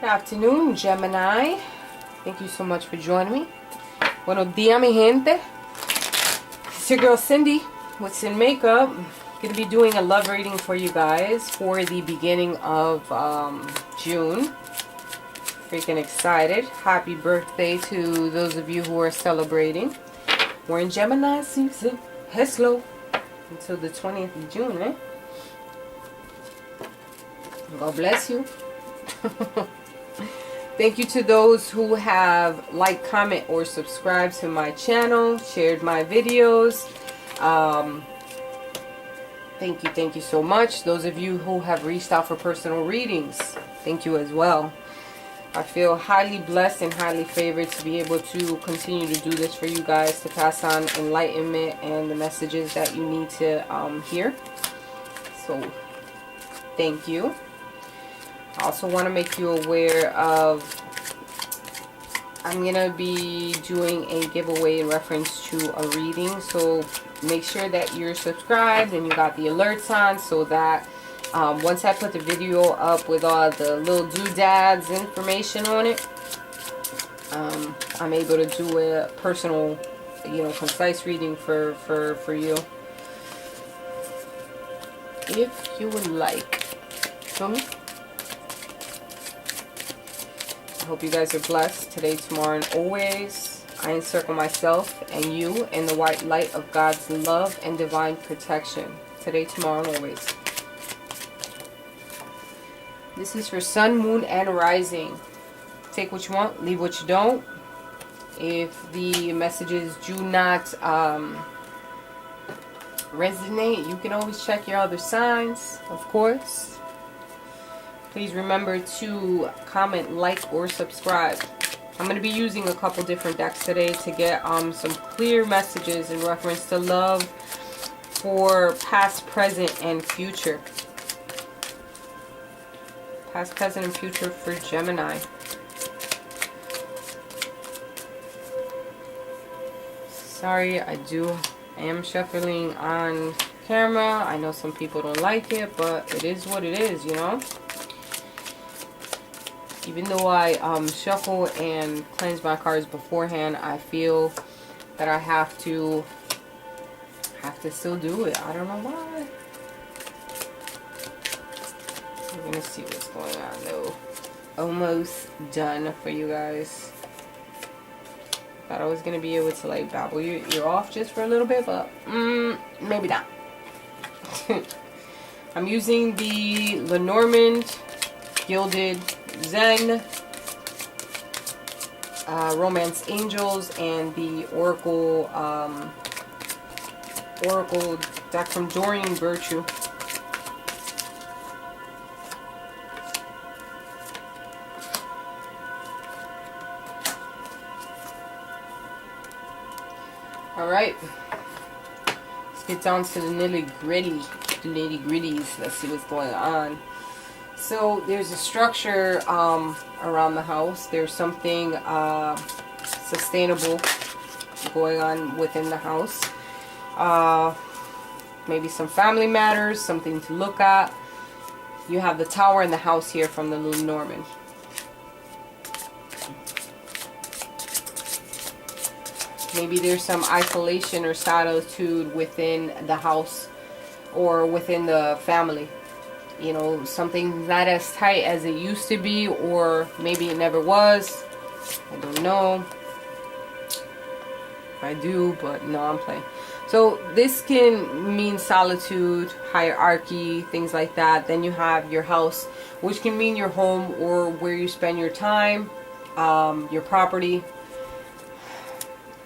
Good afternoon, Gemini. Thank you so much for joining me. Buenos días, mi gente. It's your girl Cindy with SIN.MAKEUP. Going to be doing a love reading for you guys for the beginning of June. Freaking excited. Happy birthday to those of you who are celebrating. We're in Gemini season. Hello. Until the 20th of June, eh? God bless you. Thank you to those who have liked, comment, or subscribed to my channel, shared my videos. Thank you so much. Those of you who have reached out for personal readings, thank you as well. I feel highly blessed and highly favored to be able to continue to do this for you guys, to pass on enlightenment and the messages that you need to hear. So, thank you. I also want to make you aware of, I'm going to be doing a giveaway in reference to a reading. So make sure that you're subscribed and you got the alerts on, so that once I put the video up with all the little doodads information on it, I'm able to do a personal, concise reading for you, if you would like. Show me. I hope you guys are blessed today, tomorrow, and always. I encircle myself and you in the white light of God's love and divine protection. Today, tomorrow, and always. This is for sun, moon, and rising. Take what you want, leave what you don't. If the messages do not resonate, you can always check your other signs, of course. Please remember to comment, like, or subscribe. I'm going to be using a couple different decks today to get some clear messages in reference to love for past, present, and future. Past, present, and future for Gemini. Sorry, I am shuffling on camera. I know some people don't like it, but it is what it is, Even though I shuffle and cleanse my cards beforehand, I feel that I have to still do it. I don't know why. We're gonna see what's going on though. Almost done for you guys. Thought I was gonna be able to like babble your ear off just for a little bit, but maybe not. I'm using the Lenormand Gilded Zen, Romance Angels, and the Oracle deck from Doreen Virtue. Alright, let's get down to the nitty-gritties. Let's see what's going on. So there's a structure around the house. There's something sustainable going on within the house. Maybe some family matters, something to look at. You have the tower and the house here from the Lenormand. Maybe there's some isolation or solitude within the house or within the family. Something not as tight as it used to be, or maybe it never was. I don't know. I do, but no, I'm playing. So this can mean solitude, hierarchy, things like that. Then you have your house, which can mean your home or where you spend your time, your property,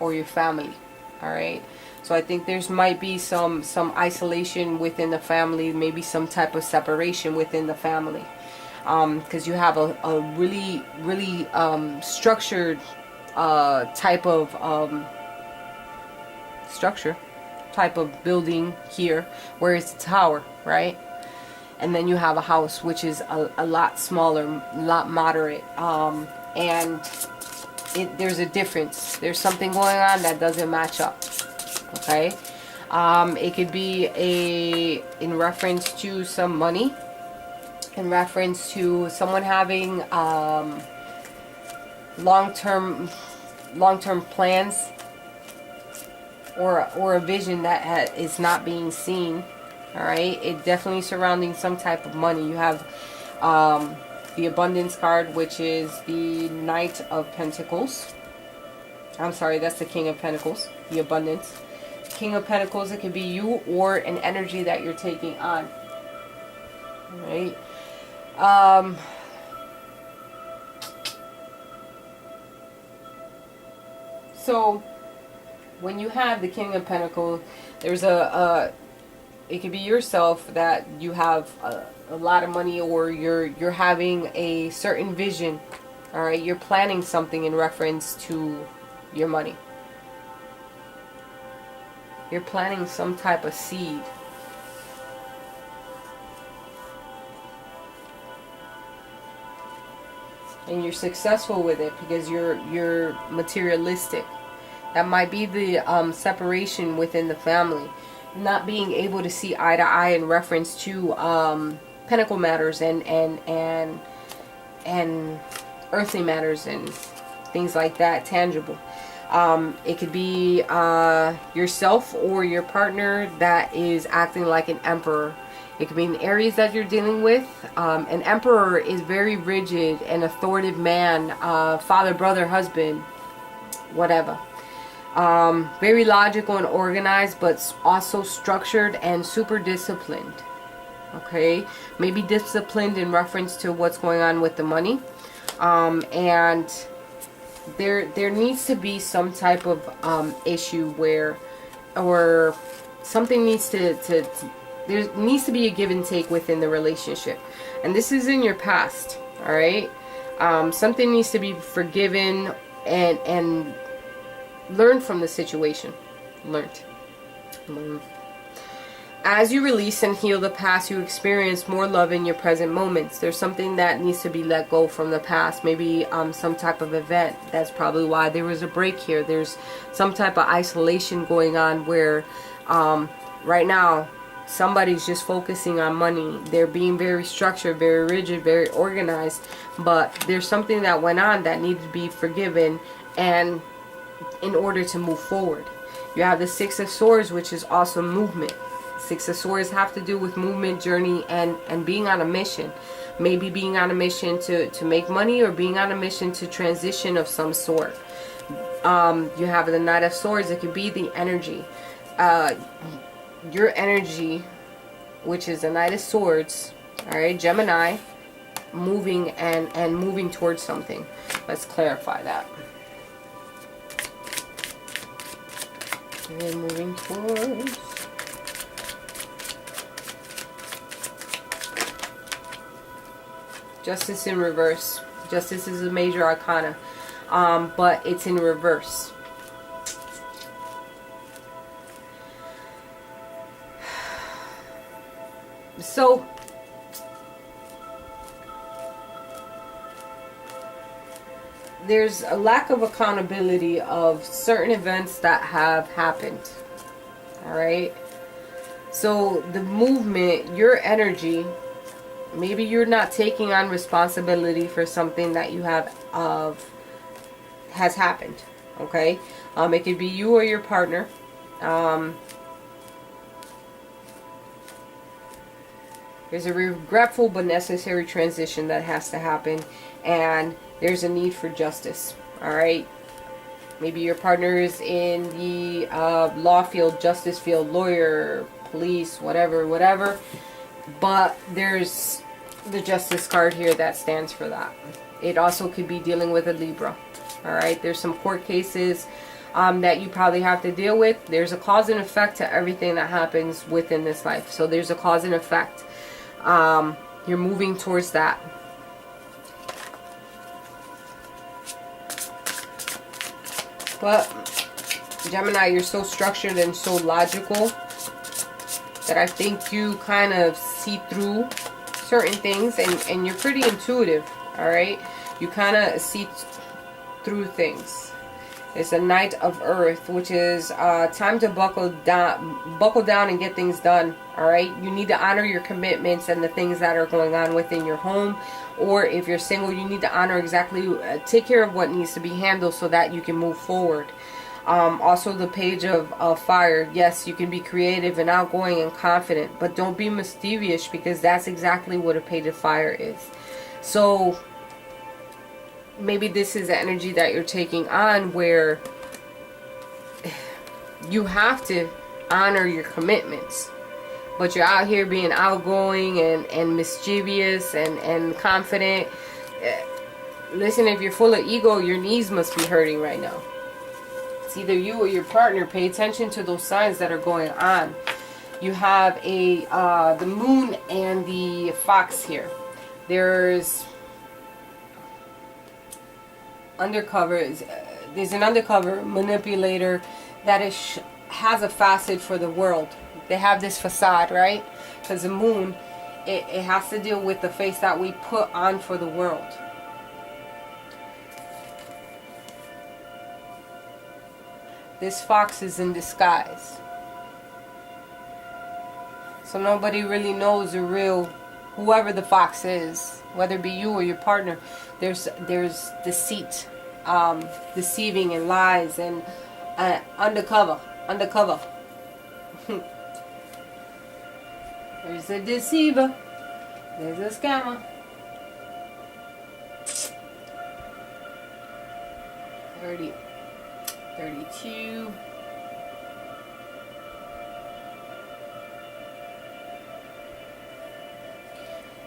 or your family. All right. So I think there's might be some isolation within the family, maybe some type of separation within the family, because you have a really structured type of building here, where it's a tower, right? And then you have a house which is a lot smaller, a lot moderate, and there's a difference. There's something going on that doesn't match up. Okay, it could be in reference to some money. in reference to someone having long-term plans, or a vision that is not being seen. All right, it definitely surrounding some type of money. You have the abundance card, which is the Knight of Pentacles. I'm sorry, that's the King of Pentacles, the abundance. King of Pentacles, it could be you or an energy that you're taking on. All right. So when you have the King of Pentacles, there's it could be yourself that you have a lot of money, or you're having a certain vision. All right, you're planning something in reference to your money. You're planting some type of seed. And you're successful with it because you're materialistic. That might be the separation within the family. Not being able to see eye to eye in reference to pentacle matters and earthly matters and things like that, tangible. It could be yourself or your partner that is acting like an emperor. It could be in areas that you're dealing with. An emperor is very rigid, an authoritative man, father, brother, husband, whatever. Very logical and organized, but also structured and super disciplined. Okay, maybe disciplined in reference to what's going on with the money. And there needs to be some type of issue where, or something needs to there needs to be a give and take within the relationship, and this is in your past. All right, something needs to be forgiven and learn from the situation. Learn. As you release and heal the past, you experience more love in your present moments. There's something that needs to be let go from the past. Maybe some type of event. That's probably why there was a break here. There's some type of isolation going on where right now somebody's just focusing on money. They're being very structured, very rigid, very organized. But there's something that went on that needs to be forgiven, and in order to move forward. You have the Six of Swords, which is also movement. Six of Swords have to do with movement, journey, and being on a mission. Maybe being on a mission to make money, or being on a mission to transition of some sort. You have the Knight of Swords. It could be the energy. Your energy, which is the Knight of Swords, alright, Gemini, moving and moving towards something. Let's clarify that. And moving towards. Justice in reverse. Justice is a major arcana, but it's in reverse. So there's a lack of accountability of certain events that have happened. All right. So the movement, your energy, maybe you're not taking on responsibility for something that you have has happened. Okay. It could be you or your partner. There's a regretful but necessary transition that has to happen, and there's a need for justice. All right. Maybe your partner is in the law field, justice field, lawyer, police, whatever. But there's the Justice card here that stands for that. It also could be dealing with a Libra. All right. There's some court cases that you probably have to deal with. There's a cause and effect to everything that happens within this life. So there's a cause and effect. You're moving towards that. But Gemini, you're so structured and so logical that I think you kind of see through certain things, and you're pretty intuitive. All right, you kind of see through things, It's a Knight of Earth, which is time to buckle down and get things done. All right, you need to honor your commitments and the things that are going on within your home. Or if you're single, you need to honor exactly, take care of what needs to be handled so that you can move forward. Also the Page of Fire. Yes, you can be creative and outgoing and confident, but don't be mischievous, because that's exactly what a Page of Fire is. So maybe this is the energy that you're taking on, where you have to honor your commitments, but you're out here being outgoing and mischievous and confident. Listen, if you're full of ego, your knees must be hurting right now. It's either you or your partner. Pay attention to those signs that are going on. You have the Moon and the Fox here. There's there's an undercover manipulator that has a facet for the world. They have this facade, right? Because the Moon, it has to deal with the face that we put on for the world. This Fox is in disguise. So nobody really knows the real, whoever the Fox is, whether it be you or your partner. There's deceit, deceiving and lies and undercover. There's a deceiver. There's a scammer. 30, 32.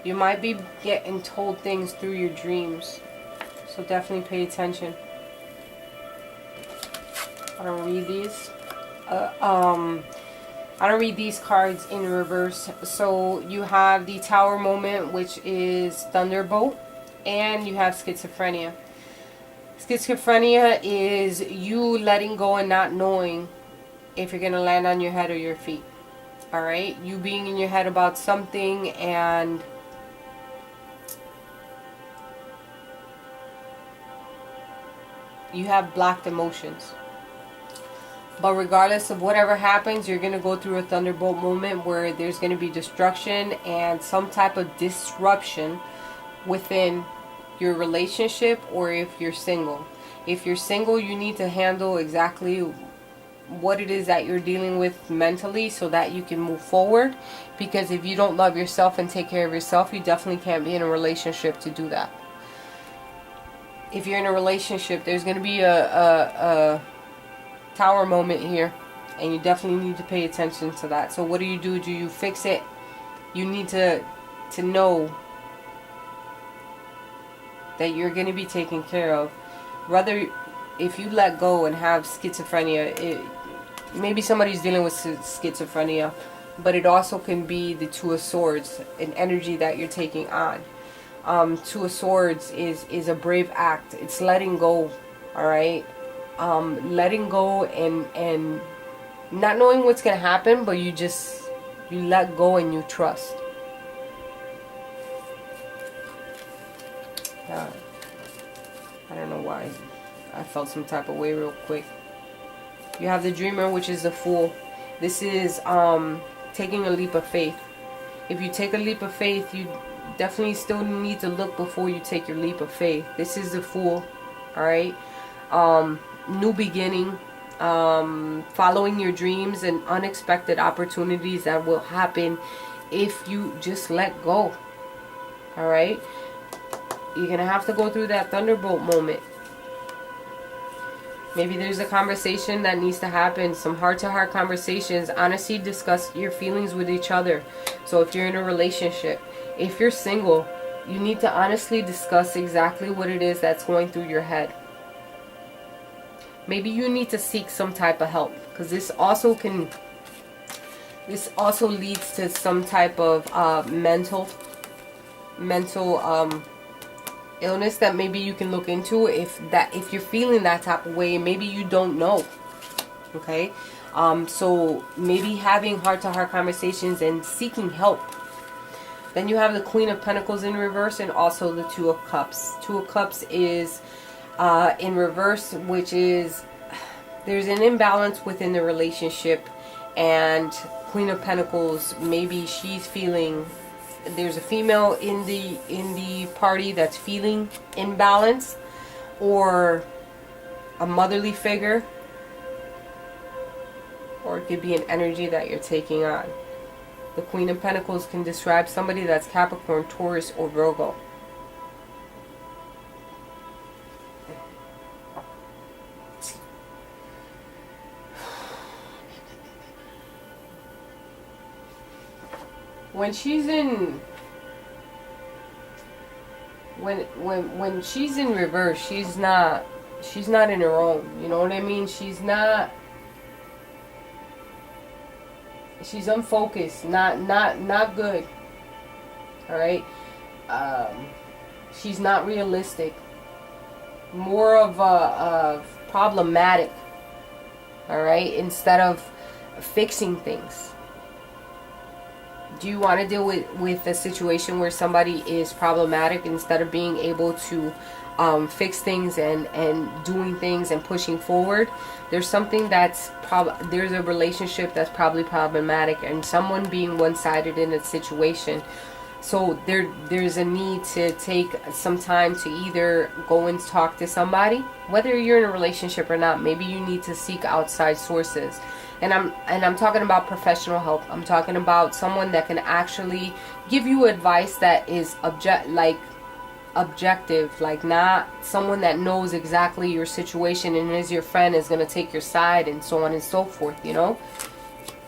You might be getting told things through your dreams, so definitely pay attention. I don't read these. I don't read these cards in reverse. So you have the Tower moment, which is Thunderbolt, and you have Schizophrenia. Schizophrenia is you letting go and not knowing if you're going to land on your head or your feet. Alright? You being in your head about something and you have blocked emotions. But regardless of whatever happens, you're going to go through a Thunderbolt moment where there's going to be destruction and some type of disruption within your relationship, or if you're single. If you're single, you need to handle exactly what it is that you're dealing with mentally so that you can move forward. Because if you don't love yourself and take care of yourself, you definitely can't be in a relationship to do that. If you're in a relationship, there's going to be a Tower moment here, and you definitely need to pay attention to that. So what do? Do you fix it? You need to know that you're going to be taken care of. Rather, if you let go and have schizophrenia, maybe somebody's dealing with schizophrenia, but it also can be the Two of Swords, an energy that you're taking on. Two of Swords is a brave act. It's letting go. Alright? Letting go and not knowing what's going to happen, but you let go and you trust. I don't know why I felt some type of way real quick. You have the Dreamer, which is the Fool. This is taking a leap of faith. If you take a leap of faith, you definitely still need to look before you take your leap of faith. This is the Fool. Alright? New beginning, following your dreams and unexpected opportunities that will happen if you just let go. Alright? You're going to have to go through that Thunderbolt moment. Maybe there's a conversation that needs to happen. Some heart-to-heart conversations. Honestly, discuss your feelings with each other. So if you're in a relationship, if you're single, you need to honestly discuss exactly what it is that's going through your head. Maybe you need to seek some type of help, because this also leads to some type of mental illness that maybe you can look into. If you're feeling that type of way, maybe you don't know. Okay, so maybe having heart-to-heart conversations and seeking help. Then you have the Queen of Pentacles in reverse, and also the Two of Cups. Two of Cups is in reverse, which is there's an imbalance within the relationship, and Queen of Pentacles, maybe she's feeling, there's a female in the party that's feeling imbalance, or a motherly figure, or it could be an energy that you're taking on. The Queen of Pentacles can describe somebody that's Capricorn, Taurus, or Virgo. When she's in when she's in reverse, she's not in her own. You know what I mean? She's unfocused, not good. All right. She's not realistic. More of a problematic. All right, instead of fixing things. Do you want to deal with a situation where somebody is problematic instead of being able to fix things and doing things and pushing forward? There's something that's there's a relationship that's probably problematic, and someone being one-sided in a situation. So there's a need to take some time to either go and talk to somebody, whether you're in a relationship or not. Maybe you need to seek outside sources. And I'm talking about professional help. I'm talking about someone that can actually give you advice that is objective, like not someone that knows exactly your situation and is your friend, is going to take your side and so on and so forth, you know?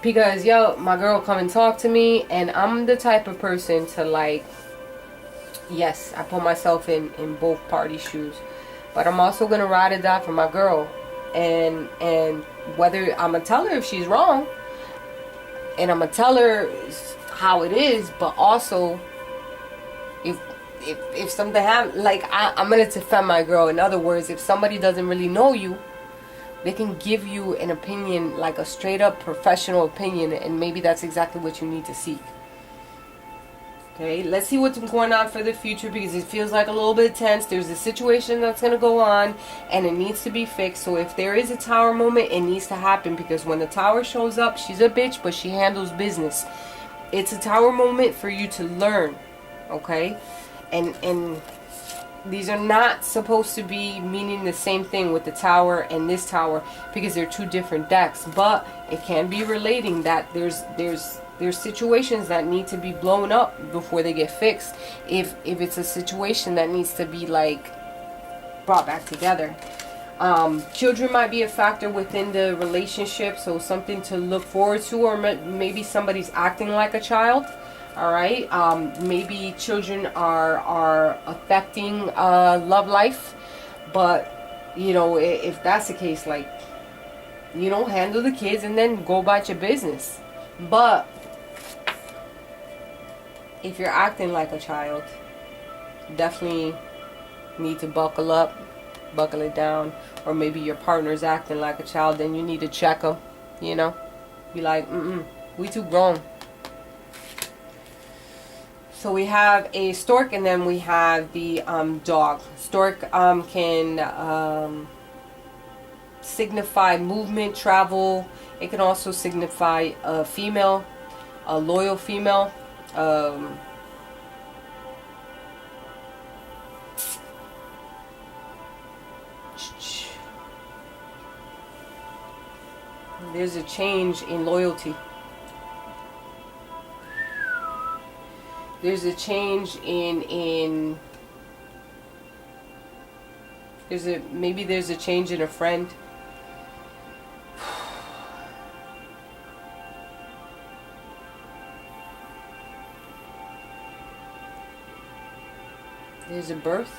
Because, yo, my girl come and talk to me, and I'm the type of person to, like, yes, I put myself in both party shoes, but I'm also going to ride or die for my girl. And whether I'm gonna tell her if she's wrong, and I'm gonna tell her how it is, but also if something happens, like I'm gonna defend my girl. In other words, if somebody doesn't really know you, they can give you an opinion, like a straight up professional opinion, and maybe that's exactly what you need to seek. Okay, let's see what's going on for the future, because it feels like a little bit tense. There's a situation that's going to go on, and it needs to be fixed. So if there is a Tower moment, it needs to happen, because when the Tower shows up, she's a bitch, but she handles business. It's a Tower moment for you to learn, okay? And these are not supposed to be meaning the same thing with the Tower and this Tower, because they're two different decks. But it can be relating that there's situations that need to be blown up before they get fixed. If it's a situation that needs to be, like, brought back together. Children might be a factor within the relationship, so something to look forward to, or maybe somebody's acting like a child. All right, maybe children are affecting love life, but you know, if that's the case, like, you know, handle the kids and then go about your business. But if you're acting like a child, definitely need to buckle up, buckle it down. Or maybe your partner's acting like a child, then you need to check them, you know, be like, we too grown. So we have a stork, and then we have the dog. Stork can signify movement, travel. It can also signify a female, a loyal female. There's a change in loyalty. There's a change in maybe there's a change in a friend. There's a birth.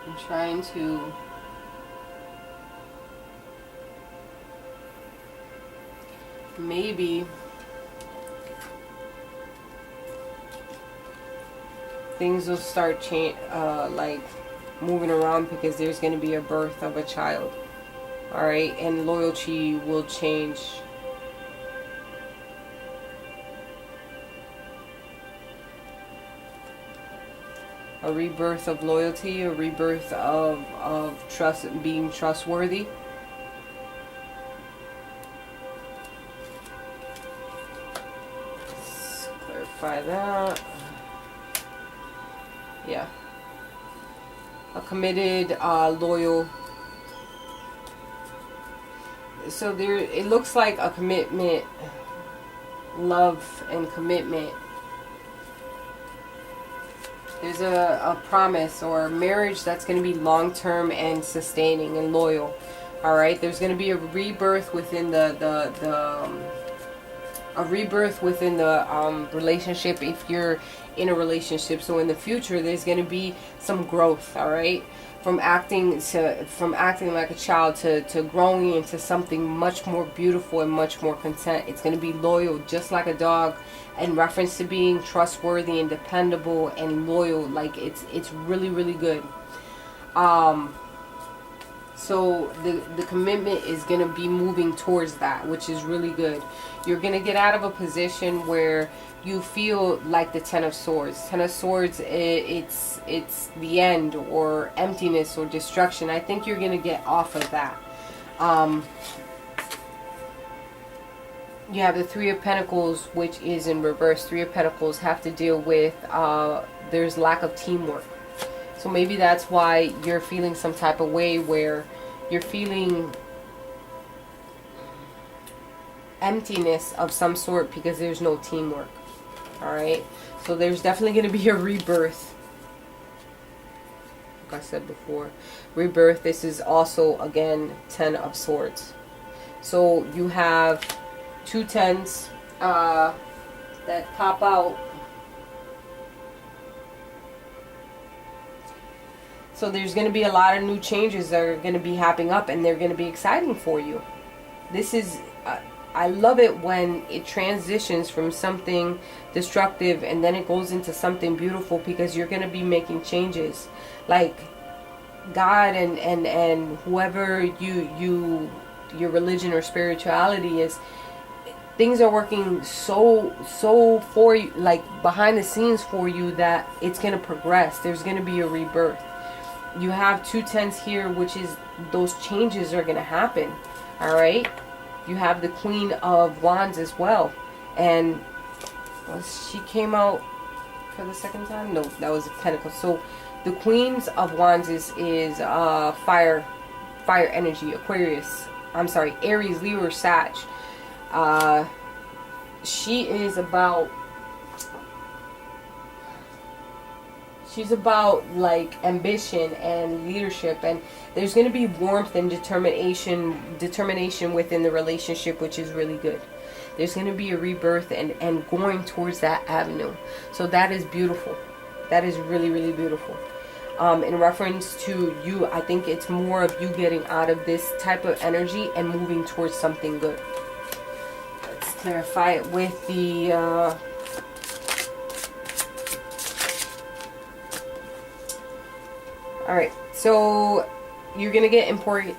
I'm trying to maybe things will start like moving around, because there's going to be a birth of a child. All right, and loyalty will change. A rebirth of loyalty, a rebirth of trust, being trustworthy. Let's clarify that. Yeah. A committed, loyal. So there, it looks like a commitment, love and commitment. There's a promise or a marriage that's going to be long-term and sustaining and loyal. All right, there's going to be a rebirth within the relationship if you're in a relationship. So in the future, there's going to be some growth. All right, from acting like a child to growing into something much more beautiful and much more content. It's going to be loyal, just like a dog. In reference to being trustworthy and dependable and loyal, like it's really, really good. So the commitment is going to be moving towards that, which is really good. You're going to get out of a position where you feel like the Ten of Swords. Ten of Swords, it's the end or emptiness or destruction. I think you're going to get off of that. You have the Three of Pentacles, which is in reverse. Three of Pentacles have to deal with there's lack of teamwork. So maybe that's why you're feeling some type of way where you're feeling emptiness of some sort because there's no teamwork. Alright? So there's definitely going to be a rebirth. Like I said before. Rebirth. This is also, again, Ten of Swords. So you have two tens that pop out. So there's going to be a lot of new changes that are going to be happening up, and they're going to be exciting for you. This is, I love it when it transitions from something destructive and then it goes into something beautiful, because you're going to be making changes. Like God and whoever your religion or spirituality is, things are working so for you, like behind the scenes for you, that it's going to progress. There's going to be a rebirth. You have two tens here, which is those changes are going to happen. All right. You have the Queen of Wands as well, and she came out for the second time. No, that was a Pentacle. So the Queens of Wands is fire energy, Aquarius. I'm sorry, Aries, Leo, or Sag. She is about, she's about like ambition and leadership, and there's going to be warmth and determination within the relationship, which is really good. There's going to be a rebirth and going towards that avenue. So that is beautiful. That is really, really beautiful. In reference to you, I think it's more of you getting out of this type of energy and moving towards something good. Let's clarify it with the alright, so you're gonna get important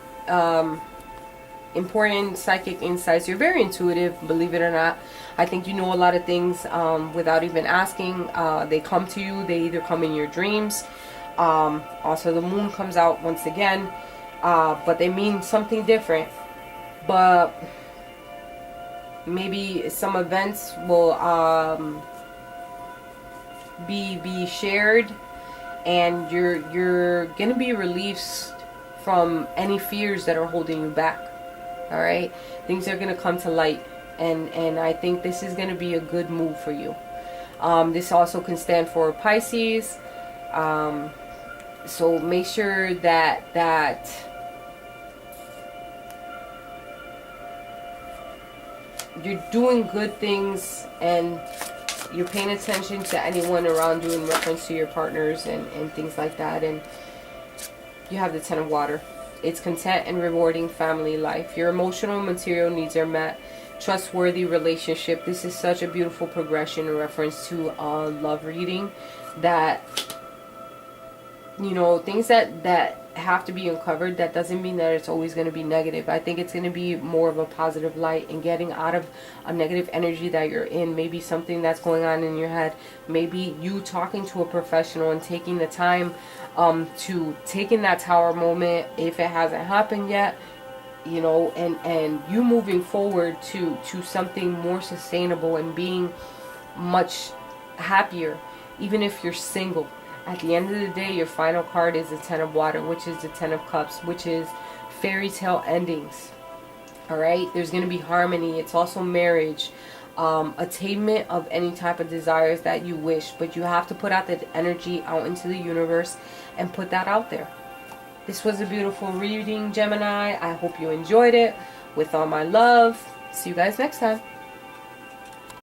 psychic insights. You're very intuitive, believe it or not. I think you know a lot of things without even asking. They come to you. They either come in your dreams. Also, the moon comes out once again, but they mean something different. But maybe some events will be shared, and you're gonna be released from any fears that are holding you back. All right, things are gonna come to light, and I think this is gonna be a good move for you. This also can stand for Pisces. So make sure that you're doing good things and you're paying attention to anyone around you in reference to your partners and things like that. And you have the Ten of Water. It's content and rewarding family life. Your emotional and material needs are met. Trustworthy relationship. This is such a beautiful progression in reference to a love reading, that you know, things that have to be uncovered, that doesn't mean that it's always going to be negative. I think it's going to be more of a positive light and getting out of a negative energy that you're in. Maybe something that's going on in your head. Maybe you talking to a professional and taking the time to take in that tower moment if it hasn't happened yet, you know, and you moving forward to something more sustainable and being much happier, even if you're single. At the end of the day, your final card is the Ten of Water, which is the Ten of Cups, which is fairy tale endings. Alright, there's going to be harmony. It's also marriage, attainment of any type of desires that you wish, but you have to put out that energy out into the universe and put that out there. This was a beautiful reading, Gemini. I hope you enjoyed it. With all my love. See you guys next time.